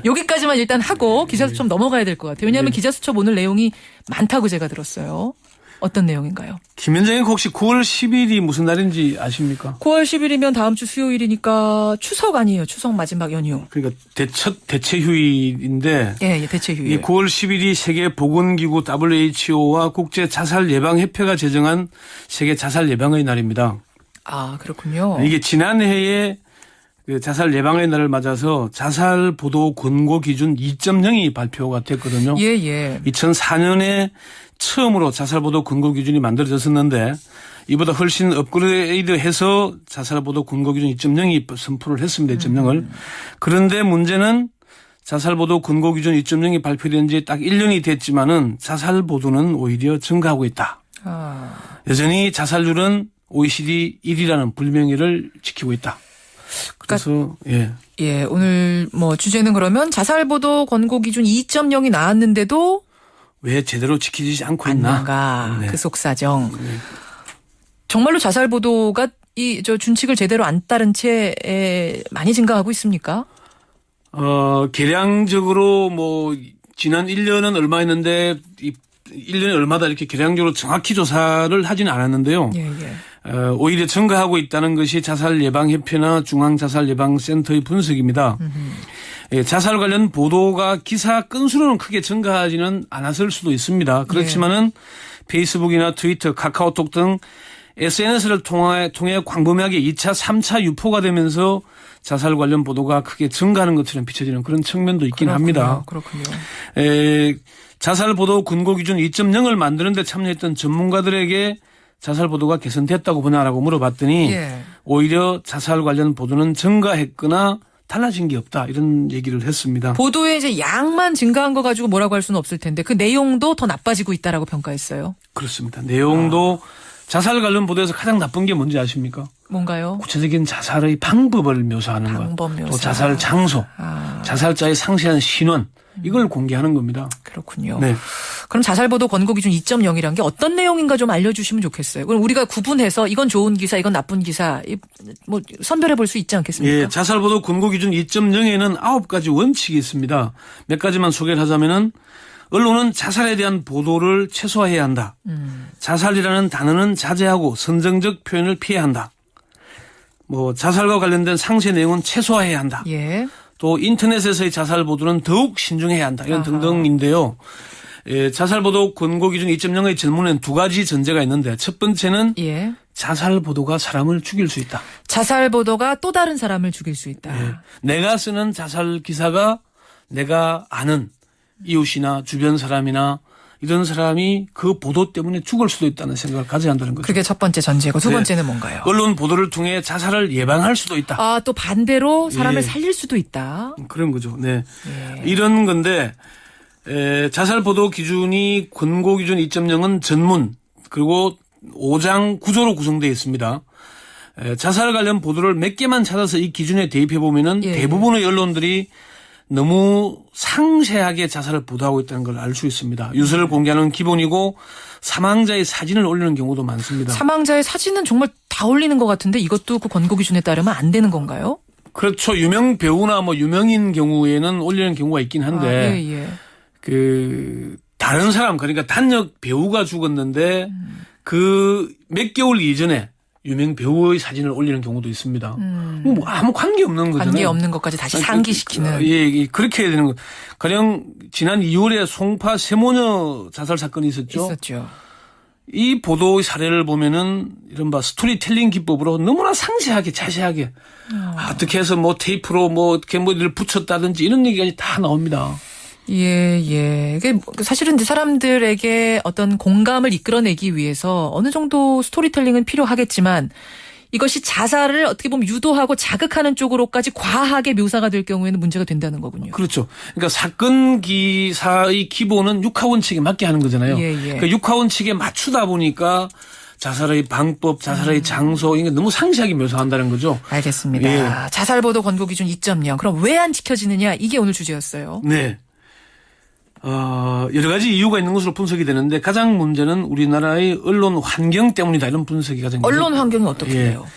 여기까지만 일단 하고 기자수첩 넘어가야 될 것 같아요. 왜냐하면 기자수첩 오늘 내용이 많다고 제가 들었어요. 어떤 내용인가요? 김현정님 혹시 9월 10일이 무슨 날인지 아십니까? 9월 10일이면 다음 주 수요일이니까 추석 아니에요. 추석 마지막 연휴. 그러니까 대체 휴일인데 예, 대체 휴일. 이 9월 10일이 세계보건기구 WHO와 국제자살예방협회가 제정한 세계 자살 예방의 날입니다. 아, 그렇군요. 이게 지난해에 그 자살 예방의 날을 맞아서 자살 보도 권고 기준 2.0이 발표가 됐거든요. 예, 예. 2004년에 처음으로 자살 보도 권고 기준이 만들어졌었는데 이보다 훨씬 업그레이드해서 자살 보도 권고 기준 2.0이 선포를 했습니다. 2.0을. 그런데 문제는 자살 보도 권고 기준 2.0이 발표된 지 딱 1년이 됐지만은 자살 보도는 오히려 증가하고 있다. 여전히 자살률은 OECD 1위라는 불명예를 지키고 있다. 그래서 예, 오늘 뭐 주제는 그러면 자살 보도 권고 기준 2.0이 나왔는데도 왜 제대로 지키지 않고 있나? 그 속사정. 정말로 자살 보도가 저 준칙을 제대로 안 따른 채 많이 증가하고 있습니까? 계량적으로 뭐 지난 1년은 얼마였는데 1년에 얼마다 이렇게 계량적으로 정확히 조사를 하지는 않았는데요. 예, 예. 오히려 증가하고 있다는 것이 자살예방협회나 중앙자살예방센터의 분석입니다. 예, 자살 관련 보도가 기사 건수로는 크게 증가하지는 않았을 수도 있습니다. 그렇지만은 페이스북이나 트위터, 카카오톡 등 SNS를 통해 광범위하게 2차, 3차 유포가 되면서 자살 관련 보도가 크게 증가하는 것처럼 비춰지는 그런 측면도 있긴 합니다. 그렇군요. 자살 보도 권고 기준 2.0을 만드는 데 참여했던 전문가들에게 자살 보도가 개선됐다고 보냐라고 물어봤더니 오히려 자살 관련 보도는 증가했거나 달라진 게 없다 이런 얘기를 했습니다. 보도의 이제 양만 증가한 거 가지고 뭐라고 할 수는 없을 텐데 그 내용도 더 나빠지고 있다라고 평가했어요. 그렇습니다. 내용도 자살 관련 보도에서 가장 나쁜 게 뭔지 아십니까? 뭔가요? 구체적인 자살의 방법을 묘사하는 것, 또 자살 장소, 자살자의 상세한 신원 이걸 공개하는 겁니다. 그렇군요. 네. 그럼 자살보도 권고 기준 2.0이란 게 어떤 내용인가 좀 알려주시면 좋겠어요. 그럼 우리가 구분해서 이건 좋은 기사, 이건 나쁜 기사, 뭐 선별해 볼 수 있지 않겠습니까? 예, 자살보도 권고 기준 2.0에는 9가지 원칙이 있습니다. 몇 가지만 소개를 하자면은 언론은 자살에 대한 보도를 최소화해야 한다. 자살이라는 단어는 자제하고 선정적 표현을 피해야 한다. 뭐 자살과 관련된 상세 내용은 최소화해야 한다. 예. 또 인터넷에서의 자살 보도는 더욱 신중해야 한다. 이런 등등인데요. 예, 자살 보도 권고 기준 2.0의 질문에는 2가지 전제가 있는데 첫 번째는 자살 보도가 사람을 죽일 수 있다. 자살 보도가 또 다른 사람을 죽일 수 있다. 예, 내가 쓰는 자살 기사가 내가 아는 이웃이나 주변 사람이나 이런 사람이 그 보도 때문에 죽을 수도 있다는 생각을 가져야 한다는 거죠. 그게 첫 번째 전제고 두 번째는 뭔가요? 언론 보도를 통해 자살을 예방할 수도 있다. 아, 또 반대로 사람을 살릴 수도 있다. 그런 거죠. 네. 이런 건데 자살 보도 기준이 권고 기준 2.0은 전문 그리고 5장 구조로 구성되어 있습니다. 자살 관련 보도를 몇 개만 찾아서 이 기준에 대입해 보면은 대부분의 언론들이 너무 상세하게 자살을 보도하고 있다는 걸 알 수 있습니다. 유서를 공개하는 기본이고 사망자의 사진을 올리는 경우도 많습니다. 사망자의 사진은 정말 다 올리는 것 같은데 이것도 그 권고 기준에 따르면 안 되는 건가요? 그렇죠. 유명 배우나 뭐 유명인 경우에는 올리는 경우가 있긴 한데 그 다른 사람 그러니까 단역 배우가 죽었는데 그 몇 개월 이전에 유명 배우의 사진을 올리는 경우도 있습니다. 뭐 아무 관계 없는 거잖아요. 관계 없는 것까지 다시 상기시키는. 예, 그렇게 해야 되는 거. 가령 지난 2월에 송파 세모녀 자살 사건이 있었죠. 이 보도의 사례를 보면은 이른바 스토리텔링 기법으로 너무나 상세하게 자세하게 어떻게 해서 뭐 테이프로 뭐 어떻게 뭐를 붙였다든지 이런 얘기까지 다 나옵니다. 예. 이게 사실은 이제 사람들에게 어떤 공감을 이끌어내기 위해서 어느 정도 스토리텔링은 필요하겠지만 이것이 자살을 어떻게 보면 유도하고 자극하는 쪽으로까지 과하게 묘사가 될 경우에는 문제가 된다는 거군요. 그렇죠. 그러니까 사건 기사의 기본은 육하원칙에 맞게 하는 거잖아요. 그러니까 육하원칙에 맞추다 보니까 자살의 방법, 자살의 장소 이게 너무 상세하게 묘사한다는 거죠. 알겠습니다. 자살보도 권고 기준 2.0. 그럼 왜 안 지켜지느냐 이게 오늘 주제였어요. 네. 여러 가지 이유가 있는 것으로 분석이 되는데 가장 문제는 우리나라의 언론 환경 때문이다 이런 분석이 가장 언론 환경이 어떻게 돼요?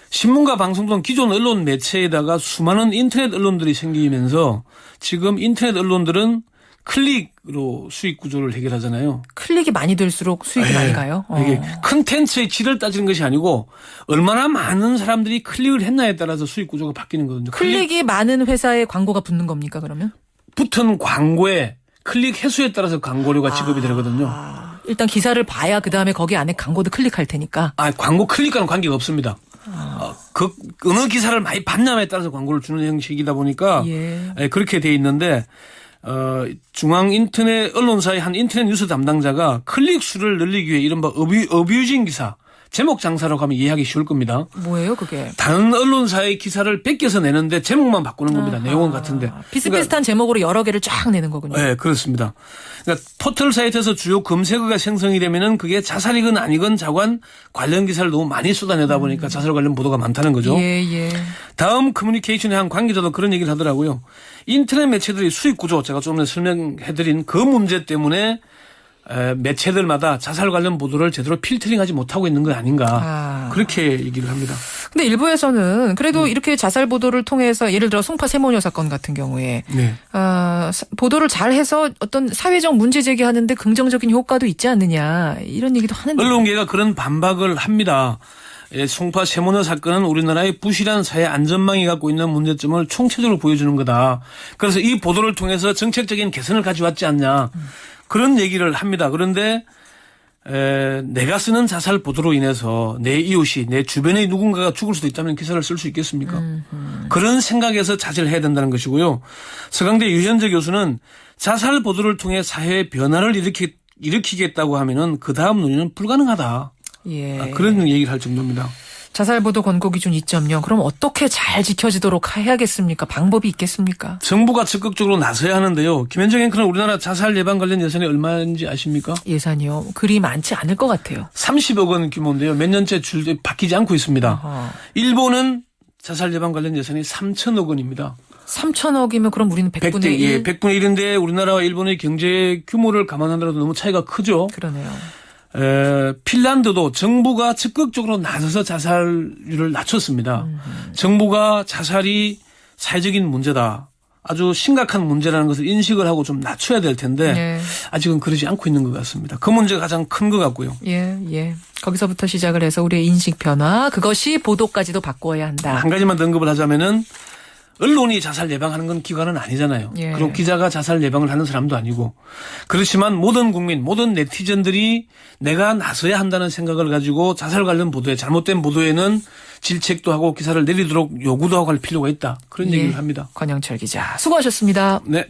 신문과 방송 등 기존 언론 매체에다가 수많은 인터넷 언론들이 생기면서 지금 인터넷 언론들은 클릭으로 수익 구조를 해결하잖아요. 클릭이 많이 될수록 수익이 많이 가요? 이게 컨텐츠의 질을 따지는 것이 아니고 얼마나 많은 사람들이 클릭을 했나에 따라서 수익 구조가 바뀌는 거거든요. 클릭이 많은 회사에 광고가 붙는 겁니까 그러면? 붙은 광고에 클릭 횟수에 따라서 광고료가 지급이 되거든요. 일단 기사를 봐야 그다음에 거기 안에 광고도 클릭할 테니까. 광고 클릭과는 관계가 없습니다. 그 어느 기사를 많이 봤냐에 따라서 광고를 주는 형식이다 보니까 그렇게 돼 있는데 중앙 인터넷 언론사의 한 인터넷 뉴스 담당자가 클릭 수를 늘리기 위해 이른바 어뷰징 기사, 제목 장사라고 하면 이해하기 쉬울 겁니다. 뭐예요 그게? 다른 언론사의 기사를 뺏겨서 내는데 제목만 바꾸는 겁니다. 내용은 같은데. 비슷비슷한 제목으로 여러 개를 쫙 내는 거군요. 네, 그렇습니다. 그러니까 포털 사이트에서 주요 검색어가 생성이 되면은 그게 자살이건 아니건 자관 관련 기사를 너무 많이 쏟아내다 보니까 자살 관련 보도가 많다는 거죠. 예. 다음 커뮤니케이션의 한 관계자도 그런 얘기를 하더라고요. 인터넷 매체들이 수익 구조 제가 좀 전에 설명해드린 그 문제 때문에 매체들마다 자살 관련 보도를 제대로 필터링하지 못하고 있는 거 아닌가 그렇게 얘기를 합니다. 근데 일부에서는 그래도 이렇게 자살 보도를 통해서 예를 들어 송파 세모녀 사건 같은 경우에 보도를 잘해서 어떤 사회적 문제 제기하는데 긍정적인 효과도 있지 않느냐 이런 얘기도 하는데 언론계가 그런 반박을 합니다. 송파 세모녀 사건은 우리나라의 부실한 사회 안전망이 갖고 있는 문제점을 총체적으로 보여주는 거다. 그래서 이 보도를 통해서 정책적인 개선을 가져왔지 않냐. 그런 얘기를 합니다. 그런데 내가 쓰는 자살 보도로 인해서 내 이웃이 내 주변의 누군가가 죽을 수도 있다면 기사를 쓸 수 있겠습니까? 그런 생각에서 자제를 해야 된다는 것이고요. 서강대 유현재 교수는 자살 보도를 통해 사회의 변화를 일으키겠다고 하면은 그 다음 논의는 불가능하다. 그런 얘기를 할 정도입니다. 자살보도 권고기준 2.0 그럼 어떻게 잘 지켜지도록 해야겠습니까? 방법이 있겠습니까? 정부가 적극적으로 나서야 하는데요. 김현정 앵커는 우리나라 자살 예방 관련 예산이 얼마인지 아십니까? 예산이요? 그리 많지 않을 것 같아요. 30억 원 규모인데요. 몇 년째 바뀌지 않고 있습니다. 일본은 자살 예방 관련 예산이 3천억 원입니다. 3천억이면 그럼 우리는 100분의 1? 100분의 1인데 우리나라와 일본의 경제 규모를 감안하더라도 너무 차이가 크죠. 그러네요. 핀란드도 정부가 적극적으로 나서서 자살률을 낮췄습니다. 정부가 자살이 사회적인 문제다. 아주 심각한 문제라는 것을 인식을 하고 좀 낮춰야 될 텐데 아직은 그러지 않고 있는 것 같습니다. 그 문제가 가장 큰 것 같고요. 거기서부터 시작을 해서 우리의 인식 변화 그것이 보도까지도 바꿔야 한다. 한 가지만 더 언급을 하자면은 언론이 자살 예방하는 건 기관은 아니잖아요. 그리고 기자가 자살 예방을 하는 사람도 아니고. 그렇지만 모든 국민, 모든 네티즌들이 내가 나서야 한다는 생각을 가지고 자살 관련 보도에 잘못된 보도에는 질책도 하고 기사를 내리도록 요구도 하고 할 필요가 있다. 그런 얘기를 합니다. 권영철 기자 수고하셨습니다. 네.